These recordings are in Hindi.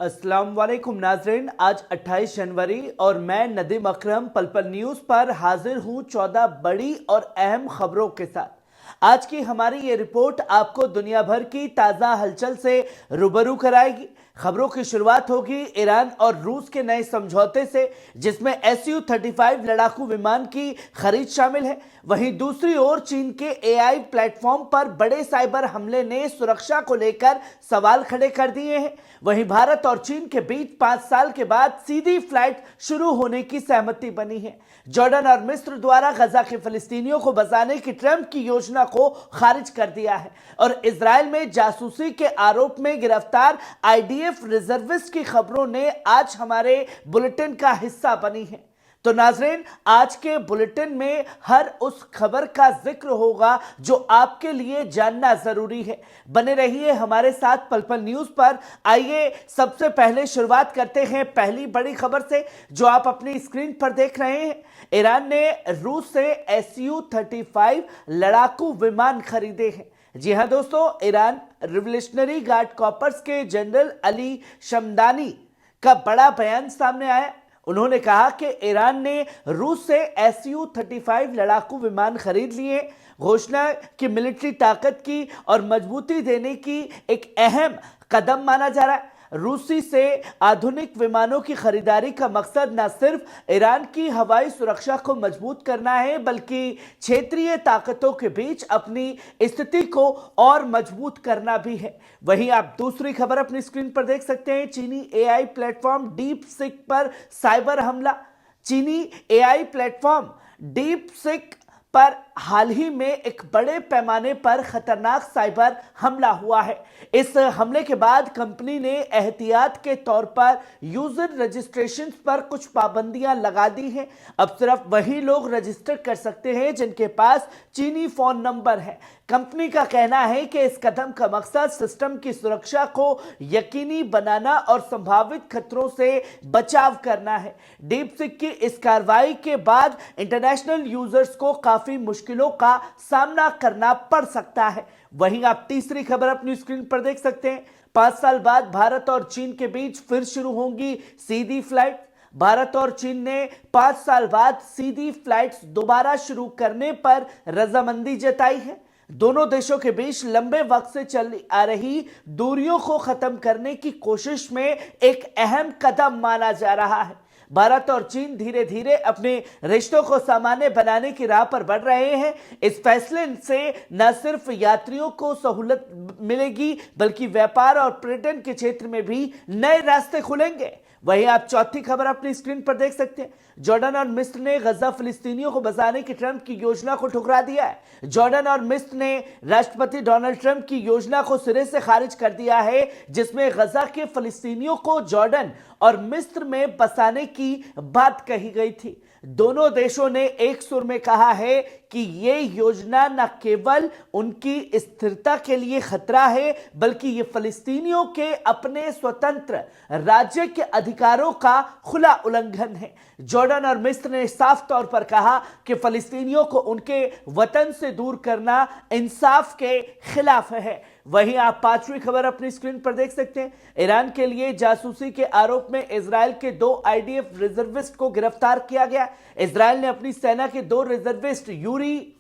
अस्सलाम वालेकुम नाजरीन। आज 28 जनवरी और मैं नदीम अकरम पल न्यूज पर हाजिर हूं 14 बड़ी और अहम खबरों के साथ। आज की हमारी ये रिपोर्ट आपको दुनिया भर की ताज़ा हलचल से रूबरू कराएगी। खबरों की शुरुआत होगी ईरान और रूस के नए समझौते से, जिसमें Su-35 लड़ाकू विमान की खरीद शामिल है। वहीं दूसरी ओर चीन के AI प्लेटफॉर्म पर बड़े साइबर हमले ने सुरक्षा को लेकर सवाल खड़े कर दिए हैं। वहीं भारत और चीन के बीच 5 साल के बाद सीधी फ्लाइट शुरू होने की सहमति बनी है। जॉर्डन और मिस्र द्वारा गजा के फिलिस्तीनियों को बचाने की ट्रंप की योजना को खारिज कर दिया है और इजराइल में जासूसी के आरोप में गिरफ्तार IDF रिजर्विस्ट की खबरों ने आज हमारे बुलेटिन का हिस्सा बनी है। तो नाजरीन, आज के बुलेटिन में हर उस खबर का जिक्र होगा जो आपके लिए जानना जरूरी है। बने रहिए हमारे साथ पल न्यूज पर। आइए सबसे पहले शुरुआत करते हैं पहली बड़ी खबर से जो आप अपनी स्क्रीन पर देख रहे हैं। ईरान ने रूस से Su-35 लड़ाकू विमान खरीदे हैं। जी हां दोस्तों, ईरान रिवोल्यूशनरी गार्ड कॉर्प्स के जनरल अली शमदानी का बड़ा बयान सामने आया। उन्होंने कहा कि ईरान ने रूस से Su-35 लड़ाकू विमान खरीद लिए। घोषणा की मिलिट्री ताकत की और मजबूती देने की एक अहम कदम माना जा रहा है। रूसी से आधुनिक विमानों की खरीदारी का मकसद न सिर्फ ईरान की हवाई सुरक्षा को मजबूत करना है, बल्कि क्षेत्रीय ताकतों के बीच अपनी स्थिति को और मजबूत करना भी है। वहीं आप दूसरी खबर अपनी स्क्रीन पर देख सकते हैं। चीनी AI प्लेटफॉर्म डीप सिक पर साइबर हमला। चीनी AI प्लेटफॉर्म डीप सिक पर हाल ही में एक बड़े पैमाने पर खतरनाक साइबर हमला हुआ है। इस हमले के बाद कंपनी ने एहतियात के तौर पर यूजर रजिस्ट्रेशन पर कुछ पाबंदियां लगा दी हैं। अब सिर्फ वही लोग रजिस्टर कर सकते हैं जिनके पास चीनी फोन नंबर है। कंपनी का कहना है कि इस कदम का मकसद सिस्टम की सुरक्षा को यकीनी बनाना और संभावित खतरों से बचाव करना है। डीपसिक की इस कार्रवाई के बाद इंटरनेशनल यूजर्स को काफी मुश्किलों का सामना करना पड़ सकता है। वहीं आप तीसरी खबर अपनी स्क्रीन पर देख सकते हैं। 5 साल बाद भारत और चीन के बीच फिर शुरू होंगी सीधी फ्लाइट। भारत और चीन ने 5 साल बाद सीधी फ्लाइट्स दोबारा शुरू करने पर रजामंदी जताई है। दोनों देशों के बीच लंबे वक्त से चली आ रही दूरियों को खत्म करने की कोशिश में एक अहम कदम माना जा रहा है। भारत और चीन धीरे धीरे अपने रिश्तों को सामान्य बनाने की राह पर बढ़ रहे हैं। इस फैसले से न सिर्फ यात्रियों को सहूलत मिलेगी, बल्कि व्यापार और पर्यटन के क्षेत्र में भी नए रास्ते खुलेंगे। वहीं आप चौथी खबर अपनी स्क्रीन पर देख सकते हैं। जॉर्डन और मिस्र ने गजा फिलिस्तीनियों को बचाने की ट्रंप की योजना को ठुकरा दिया है। जॉर्डन और मिस्र ने राष्ट्रपति डोनाल्ड ट्रंप की योजना को सिरे से खारिज कर दिया है, जिसमें गजा के फिलिस्तीनियों को जॉर्डन और मिस्र में बसाने की बात कही गई थी। दोनों देशों ने एक सुर में कहा है कि यह योजना न केवल उनकी स्थिरता के लिए खतरा है, बल्कि यह फिलिस्तीनियों के अपने स्वतंत्र राज्य के अधिकारों का खुला उल्लंघन है। जॉर्डन और मिस्र ने साफ तौर पर कहा कि फिलिस्तीनियों को उनके वतन से दूर करना इंसाफ के खिलाफ है। वहीं आप पांचवी खबर अपनी स्क्रीन पर देख सकते हैं। ईरान के लिए जासूसी के आरोप में इजराइल के 2 IDF रिजर्विस्ट को गिरफ्तार किया गया। इजराइल ने अपनी सेना के 2 रिजर्विस्ट यूरी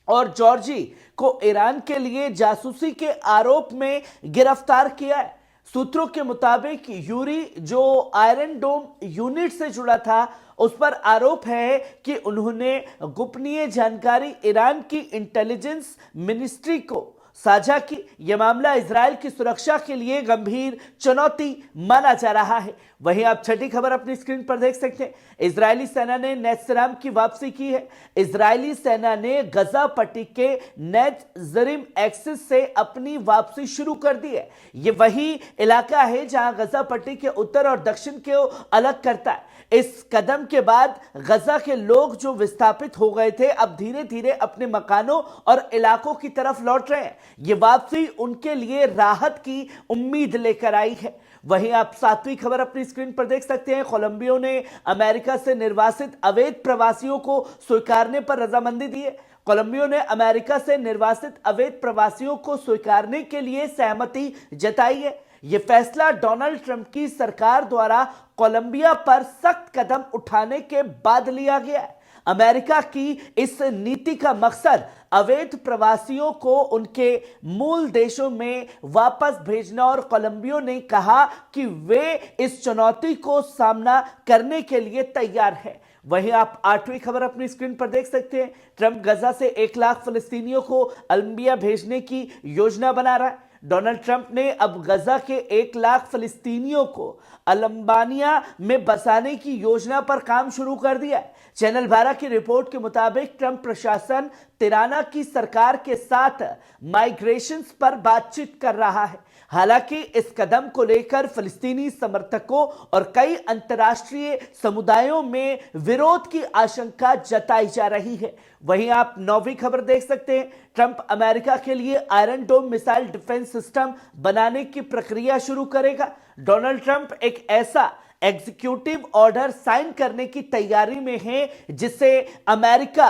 और जॉर्जी को ईरान के लिए जासूसी के आरोप में गिरफ्तार किया है। सूत्रों के मुताबिक यूरी, जो आयरन डोम यूनिट से जुड़ा था, उस पर आरोप है कि उन्होंने गोपनीय जानकारी ईरान की इंटेलिजेंस मिनिस्ट्री को साझा की। यह मामला इजराइल की सुरक्षा के लिए गंभीर चुनौती माना जा रहा है। वहीं आप छठी खबर अपनी स्क्रीन पर देख सकते हैं। इजरायली सेना ने नेत्सराम की वापसी की है। इजरायली सेना ने गजा पट्टी के नेत्जरिम एक्सिस से अपनी वापसी शुरू कर दी है। यह वही इलाका है जहां गजा पट्टी के उत्तर और दक्षिण को अलग करता है। इस कदम के बाद गजा के लोग जो विस्थापित हो गए थे, अब धीरे धीरे अपने मकानों और इलाकों की तरफ लौट रहे हैं। ये वापसी उनके लिए राहत की उम्मीद लेकर आई है। वहीं आप सातवीं खबर अपनी स्क्रीन पर देख सकते हैं। कोलंबिया ने अमेरिका से निर्वासित अवैध प्रवासियों को स्वीकारने पर रजामंदी दी है। कोलंबिया ने अमेरिका से निर्वासित अवैध प्रवासियों को स्वीकारने के लिए सहमति जताई है। यह फैसला डोनाल्ड ट्रंप की सरकार द्वारा कोलंबिया पर सख्त कदम उठाने के बाद लिया गया है। अमेरिका की इस नीति का मकसद अवैध प्रवासियों को उनके मूल देशों में वापस भेजना, और कोलंबिया ने कहा कि वे इस चुनौती को सामना करने के लिए तैयार है। वहीं आप 8वीं खबर अपनी स्क्रीन पर देख सकते हैं। ट्रंप गजा से 1 लाख फलस्तीनियों को कोलंबिया भेजने की योजना बना रहा है। डोनाल्ड ट्रंप ने अब गजा के 1 लाख फलस्तीनियों को अल्बानिया में बसाने की योजना पर काम शुरू कर दिया है। चैनल 12 की रिपोर्ट के मुताबिक ट्रंप प्रशासन तिराना की सरकार के साथ माइग्रेशन पर बातचीत कर रहा है। हालांकि इस कदम को लेकर फिलिस्तीनी समर्थकों और कई अंतर्राष्ट्रीय समुदायों में विरोध की आशंका जताई जा रही है। वहीं आप 9वीं खबर देख सकते हैं। ट्रंप अमेरिका के लिए iron dome missile defence system बनाने की प्रक्रिया शुरू करेगा। डोनाल्ड ट्रंप एक ऐसा एग्जीक्यूटिव ऑर्डर साइन करने की तैयारी में है जिससे अमेरिका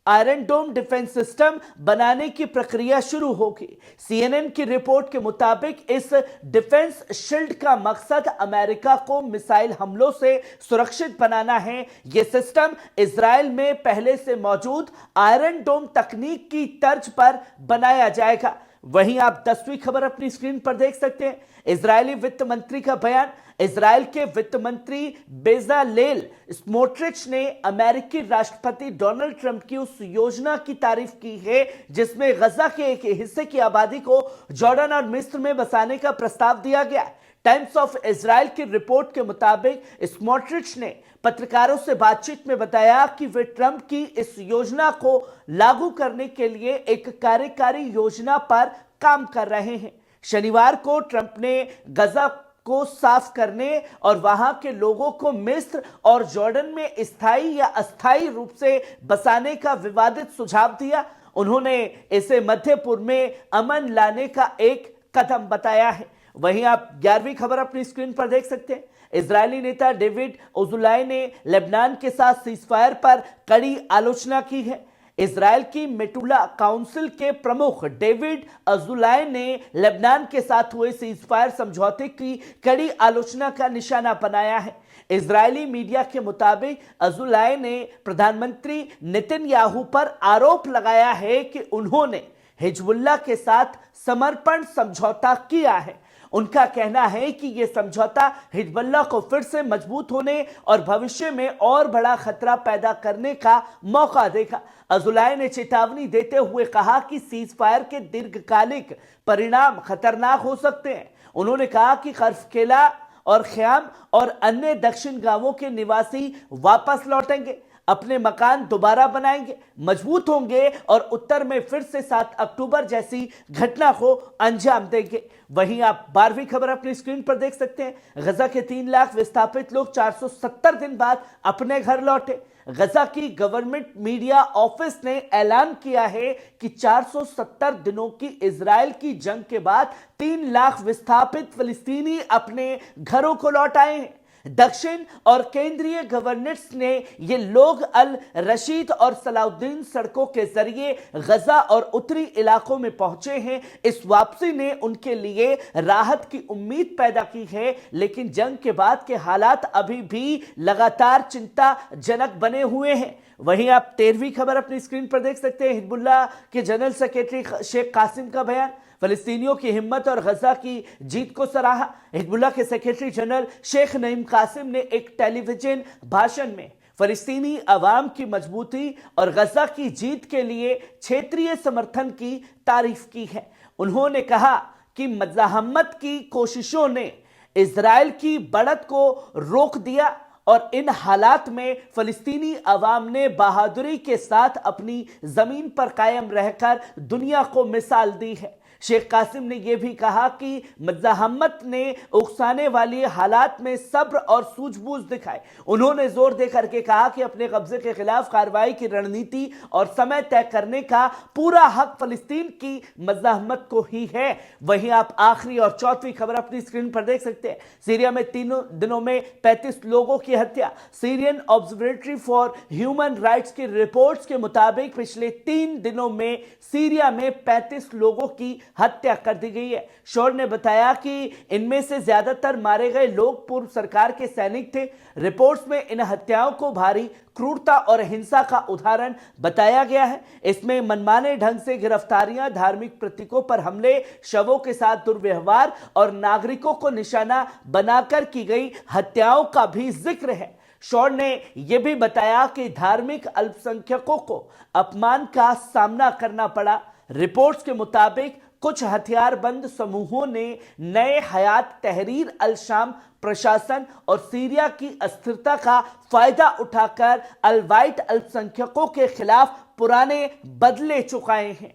आयरन डोम डिफेंस सिस्टम बनाने की प्रक्रिया शुरू होगी। CNN की रिपोर्ट के मुताबिक इस डिफेंस शील्ड का मकसद अमेरिका को मिसाइल हमलों से सुरक्षित बनाना है। यह सिस्टम इजराइल में पहले से मौजूद आयरन डोम तकनीक की तर्ज पर बनाया जाएगा। वहीं आप 10वीं खबर अपनी स्क्रीन पर देख सकते हैं। इजरायली वित्त मंत्री का बयान। इजराइल के वित्त मंत्री बेजालेल स्मोट्रिच ने अमेरिकी राष्ट्रपति डोनाल्ड ट्रंप की उस योजना की तारीफ की है जिसमें गजा के एक हिस्से की आबादी को जॉर्डन और मिस्र में बसाने का प्रस्ताव दिया गया। टाइम्स ऑफ इजराइल की रिपोर्ट के मुताबिक स्मोट्रिच ने पत्रकारों से बातचीत में बताया कि वे ट्रंप की इस योजना को लागू करने के लिए एक कार्यकारी योजना पर काम कर रहे हैं। शनिवार को ट्रंप ने गजा को साफ करने और वहां के लोगों को मिस्र और जॉर्डन में स्थायी या अस्थायी रूप से बसाने का विवादित सुझाव दिया। उन्होंने इसे मध्य पूर्व में अमन लाने का एक कदम बताया है। वहीं आप 11वीं खबर अपनी स्क्रीन पर देख सकते हैं। इजरायली नेता डेविड ओजुलाई ने लेबनान के साथ सीजफायर पर कड़ी आलोचना की है। इजरायल की मेटुला काउंसिल के प्रमुख डेविड अजुलाई ने लेबनान के साथ हुए सीजफायर समझौते की कड़ी आलोचना का निशाना बनाया है। इजरायली मीडिया के मुताबिक अजुलाई ने प्रधानमंत्री नेतन्याहू पर आरोप लगाया है कि उन्होंने हिजबुल्लाह के साथ समर्पण समझौता किया है। उनका कहना है कि यह समझौता हिजबुल्लाह को फिर से मजबूत होने और भविष्य में और बड़ा खतरा पैदा करने का मौका देगा। अजुलाई ने चेतावनी देते हुए कहा कि सीजफायर के दीर्घकालिक परिणाम खतरनाक हो सकते हैं। उन्होंने कहा कि खर्फकेला और ख्याम और अन्य दक्षिण गांवों के निवासी वापस लौटेंगे, अपने मकान दोबारा बनाएंगे, मजबूत होंगे और उत्तर में फिर से 7 अक्टूबर जैसी घटना को अंजाम देंगे। वहीं आप 12वीं खबर अपनी स्क्रीन पर देख सकते हैं। गजा के 3 लाख विस्थापित लोग 470 दिन बाद अपने घर लौटे। गजा की गवर्नमेंट मीडिया ऑफिस ने ऐलान किया है कि 470 दिनों की इजराइल की जंग के बाद 3 लाख विस्थापित फिलिस्तीनी अपने घरों को लौट आए हैं। दक्षिण और केंद्रीय गवर्नर्स ने ये लोग अल रशीद और सलाउद्दीन सड़कों के जरिए गजा और उत्तरी इलाकों में पहुंचे हैं। इस वापसी ने उनके लिए राहत की उम्मीद पैदा की है, लेकिन जंग के बाद के हालात अभी भी लगातार चिंताजनक बने हुए हैं। वहीं आप 13वीं खबर अपनी स्क्रीन पर देख सकते हैं। हिजबुल्लाह के जनरल सेक्रेटरी शेख कासिम का बयान। फिलिस्तीनियों की हिम्मत और गजा की जीत को सराहा। हिजबुल्लाह के सेक्रेटरी जनरल शेख नईम कासिम ने एक टेलीविजन भाषण में फिलिस्तीनी अवाम की मजबूती और गजा की जीत के लिए क्षेत्रीय समर्थन की तारीफ की है। उन्होंने कहा कि मज़ाहमत की कोशिशों ने इजराइल की बढ़त को रोक दिया और इन हालात में फिलिस्तीनी अवाम ने बहादुरी के साथ अपनी जमीन पर कायम रहकर दुनिया को मिसाल दी है। शेख कासिम ने यह भी कहा कि मज़ाहमत ने उकसाने वाली हालात में सब्र और सूझबूझ दिखाए। उन्होंने जोर देकर के कहा कि अपने कब्जे के खिलाफ कार्रवाई की रणनीति और समय तय करने का पूरा हक फिलिस्तीन की मज़ाहमत को ही है। वहीं आप आखिरी और 4वीं खबर अपनी स्क्रीन पर देख सकते हैं। सीरिया में 3 दिनों में 35 लोगों की हत्या। Syrian observatory for human rights की रिपोर्ट्स के मुताबिक पिछले 3 दिनों में सीरिया में 35 लोगों की हत्या कर दी गई है। शौर्य ने बताया कि इनमें से ज्यादातर मारे गए लोग पूर्व सरकार के सैनिक थे। रिपोर्ट्स में इन हत्याओं को भारी क्रूरता और हिंसा का उदाहरण बताया गया है। इसमें मनमाने ढंग से गिरफ्तारियां, धार्मिक प्रतीकों पर हमले, शवों के साथ दुर्व्यवहार और नागरिकों को निशाना बनाकर की गई हत्याओं का भी जिक्र है। शौर्य ने यह भी बताया कि धार्मिक अल्पसंख्यकों को अपमान का सामना करना पड़ा। रिपोर्ट्स के मुताबिक कुछ हथियारबंद समूहों ने नए हयात तहरीर अल शाम प्रशासन और सीरिया की अस्थिरता का फायदा उठाकर अलवाइट अल्पसंख्यकों के खिलाफ पुराने बदले चुकाए हैं,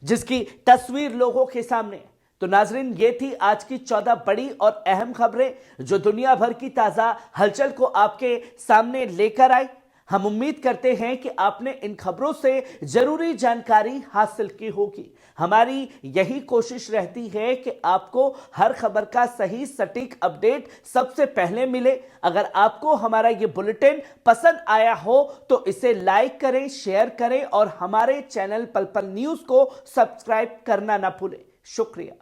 जिसकी तस्वीर लोगों के सामने। तो नाजरीन, ये थी आज की 14 बड़ी और अहम खबरें जो दुनिया भर की ताजा हलचल को आपके सामने लेकर आई। हम उम्मीद करते हैं कि आपने इन खबरों से जरूरी जानकारी हासिल की होगी। हमारी यही कोशिश रहती है कि आपको हर खबर का सही सटीक अपडेट सबसे पहले मिले। अगर आपको हमारा ये बुलेटिन पसंद आया हो तो इसे लाइक करें, शेयर करें और हमारे चैनल पल पल न्यूज को सब्सक्राइब करना ना भूलें। शुक्रिया।